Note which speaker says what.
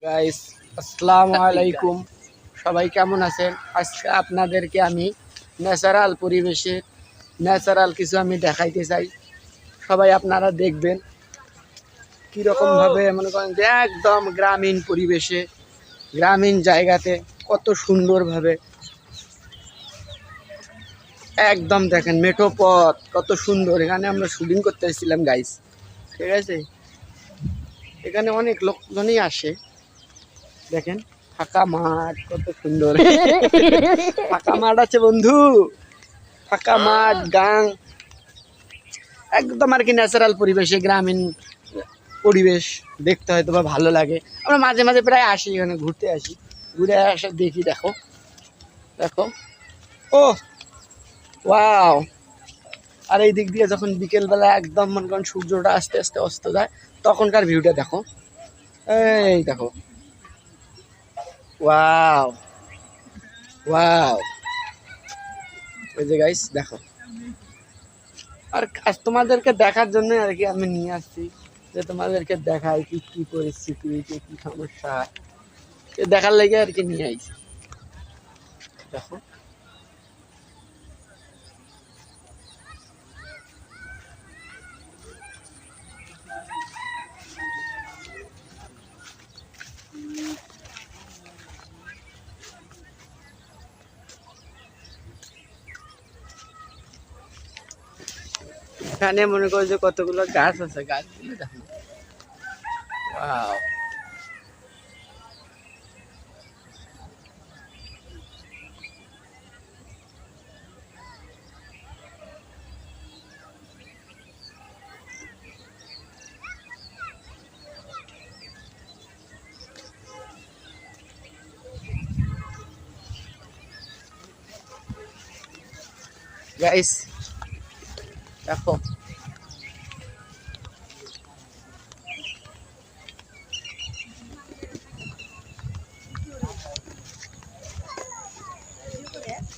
Speaker 1: Guys, আসসালামু আলাইকুম। সবাই কেমন আছেন? আজকে আপনাদেরকে আমি ন্যাচারাল পরিবেশে ন্যাচারাল কিছু আমি দেখাইতে চাই। সবাই আপনারা দেখবেন কীরকম ভাবে মনে করেন যে একদম গ্রামীণ পরিবেশে, গ্রামীণ জায়গাতে কত সুন্দরভাবে একদম দেখেন মেঠো পথ কত সুন্দর। এখানে আমরা শুটিং করতে এসেছিলাম গাইস, ঠিক আছে? এখানে অনেক লোকজনই আসে। দেখেন ফাঁকা মাঠ কত সুন্দর। ফাঁকা মাঠ আছে বন্ধু, ফাঁকা মাঠ, গাং, একদম আর কি ন্যাচারাল পরিবেশে গ্রামীণ পরিবেশ দেখতে হয়তো বা ভালো লাগে। আমরা মাঝে মাঝে প্রায় আসি, এখানে ঘুরতে আসি, ঘুরে আসে দেখি। দেখো দেখো, ও ওয়াও! আর এই দিক দিয়ে যখন বিকেলবেলা একদম মনে করেন সূর্যটা আস্তে আস্তে অস্ত যায়, তখনকার ভিউটা দেখো। এই দেখো, ওয়াও ওয়াও! এই যে গাইস দেখো, আর তোমাদেরকে দেখার জন্য আর কি আমি নিয়ে আসছি, যে তোমাদেরকে দেখাই কি কি পরিস্থিতি, কি কি সমস্যা, দেখার লেগে আর কি নিয়ে আইছি। দেখো এখানে মনে করো যে কতগুলো গাছ আছে, গাছগুলো দেখো। ওয়াও! গাইস দেখো